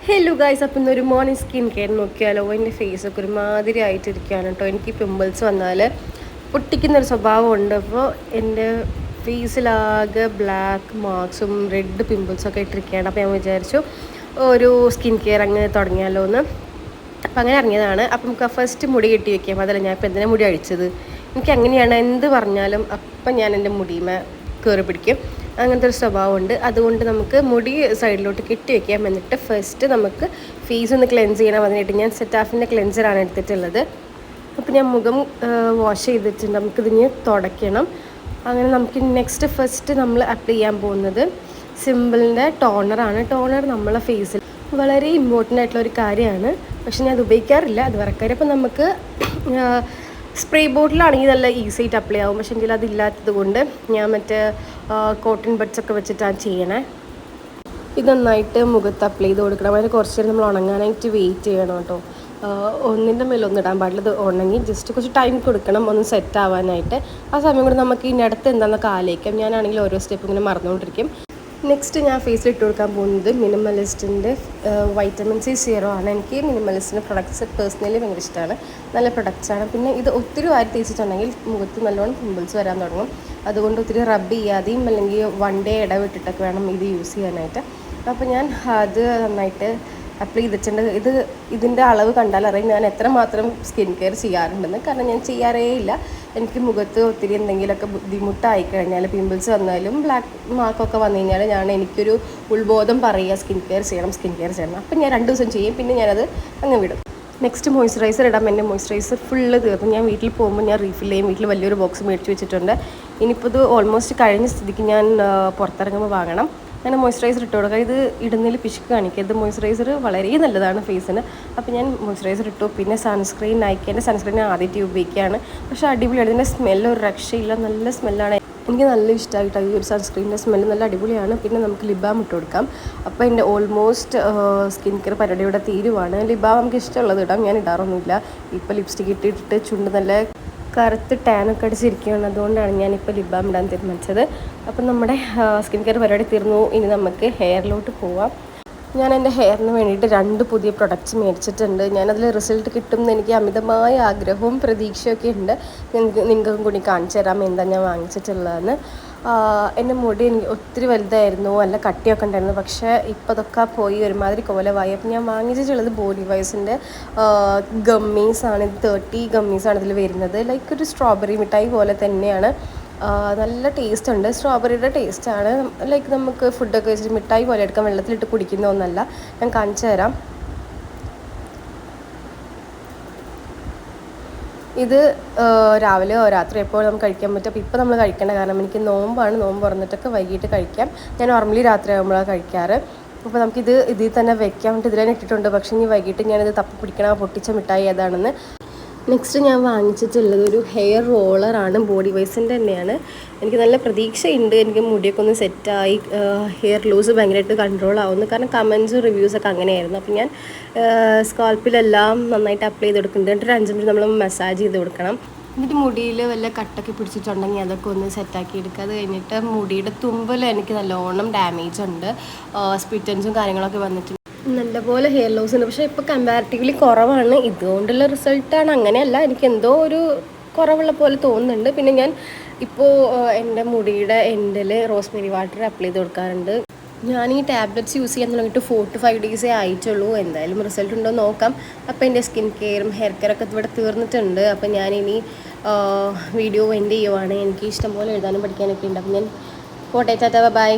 Hello guys, അപ്പം ഇന്നൊരു morning skin care നോക്കിയാലോ. എൻ്റെ ഫേസൊക്കെ ഒരുമാതിരി ആയിട്ടിരിക്കുകയാണ് കേട്ടോ. എനിക്ക് പിമ്പിൾസ് വന്നാൽ പൊട്ടിക്കുന്നൊരു സ്വഭാവമുണ്ട്. അപ്പോൾ എൻ്റെ ഫേസിലാകെ ബ്ലാക്ക് മാർക്സും റെഡ് പിമ്പിൾസൊക്കെ ഇട്ടിരിക്കുകയാണ്. അപ്പോൾ ഞാൻ വിചാരിച്ചു ഒരു സ്കിൻ കെയർ അങ്ങനെ തുടങ്ങിയാലോ എന്ന്. അപ്പം അങ്ങനെ ഇറങ്ങിയതാണ്. അപ്പം നമുക്ക് ഫസ്റ്റ് മുടി കെട്ടി വയ്ക്കാം. അതല്ല ഞാൻ ഇപ്പം എന്തിനാണ് മുടി അഴിച്ചത്. എനിക്ക് അങ്ങനെയാണ്, എന്ത് പറഞ്ഞാലും അപ്പം ഞാൻ എൻ്റെ മുടിയുമേ കയറി പിടിക്കും. അങ്ങനത്തെ ഒരു സ്വഭാവമുണ്ട്. അതുകൊണ്ട് നമുക്ക് മുടി സൈഡിലോട്ട് കെട്ടി വയ്ക്കാം. എന്നിട്ട് ഫസ്റ്റ് നമുക്ക് ഫേസ് ഒന്ന് ക്ലെൻസ് ചെയ്യണം. അതിനായിട്ട് ഞാൻ സെറ്റാഫിൻ്റെ ക്ലെൻസറാണ് എടുത്തിട്ടുള്ളത്. അപ്പോൾ ഞാൻ മുഖം വാഷ് ചെയ്തിട്ടുണ്ട്. നമുക്കിതിന് തുടയ്ക്കണം. അങ്ങനെ നമുക്ക് നെക്സ്റ്റ് ഫസ്റ്റ് നമ്മൾ അപ്ലൈ ചെയ്യാൻ പോകുന്നത് സിമ്പിളിൻ്റെ ടോണറാണ്. ടോണർ നമ്മളെ ഫേസിൽ വളരെ ഇമ്പോർട്ടൻ്റ് ആയിട്ടുള്ള ഒരു കാര്യമാണ്. പക്ഷെ ഞാൻ അത് ഉപയോഗിക്കാറില്ല, അത് വേറെ കാര്യം. അപ്പോൾ നമുക്ക് സ്പ്രേ ബോട്ടിലാണെങ്കിൽ നല്ല ഈസി ആയിട്ട് അപ്ലൈ ആവും. പക്ഷേ എങ്കിൽ അതില്ലാത്തത് കൊണ്ട് ഞാൻ മറ്റേ കോട്ടൺ ബഡ്സൊക്കെ വെച്ചിട്ടാണ് ചെയ്യണേ. ഇത് നന്നായിട്ട് മുഖത്ത് അപ്ലൈ ചെയ്ത് കൊടുക്കണം. അതിന് കുറച്ച് നേരം നമ്മൾ ഉണങ്ങാനായിട്ട് വെയിറ്റ് ചെയ്യണം കേട്ടോ. ഒന്നിൻ്റെ മേലെ ഒന്നും ഇടാൻ പാടില്ല. ഇത് ഉണങ്ങി ജസ്റ്റ് കുറച്ച് ടൈം കൊടുക്കണം ഒന്ന് സെറ്റ് ആവാനായിട്ട്. ആ സമയം കൊണ്ട് നമുക്ക് ഇതിനടുത്ത് എന്താണെന്നൊക്കെ ആലോചിക്കാം. ഞാനാണെങ്കിൽ ഓരോ സ്റ്റെപ്പ് ഇങ്ങനെ മറന്നുകൊണ്ടിരിക്കും. നെക്സ്റ്റ് ഞാൻ ഫേസിൽ ഇട്ട് കൊടുക്കാൻ പോകുന്നത് മിനിമലിസ്റ്റിൻ്റെ വൈറ്റമിൻ സി സീറോ ആണ്. എനിക്ക് മിനിമലിസ്റ്റിൻ്റെ പ്രൊഡക്ട്സ് പേഴ്സണലി ഭയങ്കര ഇഷ്ടമാണ്. നല്ല പ്രൊഡക്ട്സാണ്. പിന്നെ ഇത് ഒത്തിരി വാരി തേച്ചിട്ടുണ്ടെങ്കിൽ മുഖത്ത് നല്ലോണം പിമ്പിൾസ് വരാൻ തുടങ്ങും. അതുകൊണ്ട് ഒത്തിരി റബ്ബ് ചെയ്യാതെയും അല്ലെങ്കിൽ വൺ ഡേ ഇടവിട്ടിട്ടൊക്കെ വേണം ഇത് യൂസ് ചെയ്യാനായിട്ട്. അപ്പോൾ ഞാൻ അത് നന്നായിട്ട് അപ്ലൈ ചെയ്തിട്ടുണ്ട്. ഇതിൻ്റെ അളവ് കണ്ടാൽ അറിയാം ഞാൻ എത്രമാത്രം സ്കിൻ കെയർ ചെയ്യാറുണ്ടെന്ന്. കാരണം ഞാൻ ചെയ്യാറേ ഇല്ല. എനിക്ക് മുഖത്ത് ഒത്തിരി എന്തെങ്കിലുമൊക്കെ ബുദ്ധിമുട്ടായി കഴിഞ്ഞാൽ, പിമ്പിൾസ് വന്നാലും ബ്ലാക്ക് മാർക്കൊക്കെ വന്നു കഴിഞ്ഞാൽ എനിക്കൊരു ഉത്ബോധം പറയുക സ്കിൻ കെയർ ചെയ്യണം. അപ്പം ഞാൻ 2 ദിവസം ചെയ്യും, പിന്നെ ഞാനത് അങ്ങ് വിടും. നെക്സ്റ്റ് മോയ്സ്ചറൈസർ ഇടാം. എൻ്റെ മോയ്സ്ചറൈസർ ഫുള്ള് തീർന്നു. ഞാൻ വീട്ടിൽ പോകുമ്പോൾ ഞാൻ റീഫിൽ ചെയ്യും. വീട്ടിൽ വലിയൊരു ബോക്സ് മേടിച്ച് വെച്ചിട്ടുണ്ട്. ഇനിയിപ്പോൾ ഇത് ഓൾമോസ്റ്റ് കഴിഞ്ഞ സ്ഥിതിക്ക് ഞാൻ പുറത്തിറങ്ങുമ്പോൾ വാങ്ങണം. അങ്ങനെ മോയ്സ്ചറൈസർ ഇട്ട് കൊടുക്കുക. ഇത് ഇടുന്നതിൽ പിശുക്ക് കാണിക്കരുത്. മോയ്സ്ചറൈസർ വളരെ നല്ലതാണ് ഫേസിന്. അപ്പോൾ ഞാൻ മോയ്സ്ചറൈസർ ഇട്ടു. പിന്നെ സൺസ്ക്രീൻ നയിക്കേണ്ട സൺസ്ക്രീൻ ആദ്യമായിട്ട് ഉപയോഗിക്കുകയാണ്. പക്ഷേ അടിപൊളിയാണ്. ഇതിൻ്റെ സ്മെല്ല് ഒരു രക്ഷയില്ല, നല്ല സ്മെല്ലാണ്. എനിക്ക് നല്ല ഇഷ്ടമായിട്ടോ ഈ ഒരു സൺസ്ക്രീനിൻ്റെ സ്മെല്ല്, നല്ല അടിപൊളിയാണ്. പിന്നെ നമുക്ക് ലിപ് ബാം ഇട്ട് കൊടുക്കാം. അപ്പോൾ എൻ്റെ ഓൾമോസ്റ്റ് സ്കിൻ കെയർ പരിപാടി ഇവിടെ തീരുവാണ്. ലിപ് ബാം നമുക്ക് ഇഷ്ടമുള്ളത് ഇടാം, ഞാൻ ഇടാറൊന്നുമില്ല. ഇപ്പോൾ ലിപ്സ്റ്റിക് ഇട്ടിട്ട് ചുണ്ട് നല്ല കറുത്ത് ടാനൊക്കെ അടിച്ചിരിക്കുകയാണ്. അതുകൊണ്ടാണ് ഞാനിപ്പോൾ ലിപ് ബാം ഇടാൻ തീരുമാനിച്ചത്. അപ്പം നമ്മുടെ സ്കിൻ കെയർ പരിപാടി തീർന്നു. ഇനി നമുക്ക് ഹെയറിലോട്ട് പോവാം. ഞാൻ എൻ്റെ ഹെയറിന് വേണ്ടിയിട്ട് 2 പുതിയ പ്രൊഡക്ട്സ് മേടിച്ചിട്ടുണ്ട്. ഞാനതിൽ റിസൾട്ട് കിട്ടുമെന്ന് എനിക്ക് അമിതമായ ആഗ്രഹവും പ്രതീക്ഷയൊക്കെ ഉണ്ട്. നിങ്ങൾക്കും കൂടി കാണിച്ചു തരാം എന്താണ് ഞാൻ വാങ്ങിച്ചിട്ടുള്ളതെന്ന്. എൻ്റെ മുടി എനിക്ക് ഒത്തിരി വലുതായിരുന്നു, നല്ല കട്ടിയൊക്കെ ഉണ്ടായിരുന്നു. പക്ഷേ ഇപ്പോൾ അതൊക്കെ പോയി ഒരുമാതിരി കോലമായി. അപ്പം ഞാൻ വാങ്ങിച്ചിട്ടുള്ളത് ബോഡി വൈസിൻ്റെ ഗമ്മീസാണ്. ഇത് 30 ഗമ്മീസാണ് ഇതിൽ വരുന്നത്. ലൈക്ക് ഒരു സ്ട്രോബെറി മിഠായി പോലെ തന്നെയാണ്. നല്ല ടേസ്റ്റ് ഉണ്ട്. സ്ട്രോബെറിയുടെ ടേസ്റ്റാണ്. ലൈക്ക് നമുക്ക് ഫുഡൊക്കെ വെച്ചിട്ട് മിഠായി പോലെ എടുക്കാം. വെള്ളത്തിലിട്ട് കുടിക്കുന്ന ഒന്നല്ല. ഞാൻ കാണിച്ചു തരാം. ഇത് രാവിലെയോ രാത്രി എപ്പോഴും നമുക്ക് കഴിക്കാൻ പറ്റും. അപ്പോൾ ഇപ്പോൾ നമ്മൾ കഴിക്കേണ്ട, കാരണം എനിക്ക് നോമ്പാണ്. നോമ്പ് തുറന്നിട്ടൊക്കെ വൈകിട്ട് കഴിക്കാം. ഞാൻ നോർമലി രാത്രി ആകുമ്പോഴാണ് കഴിക്കാറ്. അപ്പോൾ നമുക്കിത് ഇതിൽ തന്നെ വെക്കാൻ വേണ്ടി ഇതിൽ തന്നെ ഇട്ടിട്ടുണ്ട്. പക്ഷേ ഇനി വൈകിട്ട് ഞാനിത് തപ്പി പിടിക്കണം പൊട്ടിച്ച മിഠായി ഏതാണെന്ന്. നെക്സ്റ്റ് ഞാൻ വാങ്ങിച്ചിട്ടുള്ളത് ഒരു ഹെയർ റോളറാണ്. ബോഡി വൈസിൻ്റെ തന്നെയാണ്. എനിക്ക് നല്ല പ്രതീക്ഷയുണ്ട് എനിക്ക് മുടിയൊക്കെ ഒന്ന് സെറ്റായി ഹെയർ ലൂസ് ഭയങ്കരമായിട്ട് കൺട്രോൾ ആവുന്നു. കാരണം കമൻസും റിവ്യൂസൊക്കെ അങ്ങനെയായിരുന്നു. അപ്പോൾ ഞാൻ സ്കാൽപ്പിലെല്ലാം നന്നായിട്ട് അപ്ലൈ ചെയ്ത് കൊടുക്കുന്നുണ്ട്. എന്നിട്ട് 5 മിനിറ്റ് നമ്മൾ മസാജ് ചെയ്ത് കൊടുക്കണം. എന്നിട്ട് മുടിയിൽ വല്ല കട്ടൊക്കെ പിടിച്ചിട്ടുണ്ടെങ്കിൽ അതൊക്കെ ഒന്ന് സെറ്റാക്കി എടുക്കുക. അത് കഴിഞ്ഞിട്ട് മുടിയുടെ തുമ്പിൽ എനിക്ക് നല്ലോണം ഡാമേജ് ഉണ്ട്. സ്പ്ലിറ്റൻസും കാര്യങ്ങളൊക്കെ വന്നിട്ടുണ്ട്. നല്ലപോലെ ഹെയർ ലോസ് ഉണ്ട്. പക്ഷേ ഇപ്പോൾ കമ്പാരിറ്റീവ്ലി കുറവാണ്. ഇതുകൊണ്ടുള്ള റിസൾട്ടാണ് അങ്ങനെയല്ല, എനിക്ക് എന്തോ ഒരു കുറവുള്ള പോലെ തോന്നുന്നുണ്ട്. പിന്നെ ഞാൻ ഇപ്പോൾ എൻ്റെ മുടിയുടെ എൻഡിൽ റോസ്മേരി വാട്ടർ അപ്ലൈ ചെയ്ത് കൊടുക്കാറുണ്ട്. ഞാൻ ഈ ടാബ്ലറ്റ്സ് യൂസ് ചെയ്യാൻ തുടങ്ങിയിട്ട് 4 to 5 ഡേയ്സേ ആയിട്ടുള്ളൂ. എന്തായാലും റിസൾട്ട് ഉണ്ടോ നോക്കാം. അപ്പോൾ എൻ്റെ സ്കിൻ കെയറും ഹെയർ കെയറൊക്കെ ഇവിടെ തീർന്നിട്ടുണ്ട്. അപ്പോൾ ഞാനിനി വീഡിയോ എൻഡ് ചെയ്യുവാണ്. എനിക്ക് ഇഷ്ടംപോലെ എഴുതാനും പഠിക്കാനൊക്കെ ഉണ്ട്. അപ്പം ഞാൻ പോട്ടെ, ടാറ്റാ, ബൈ.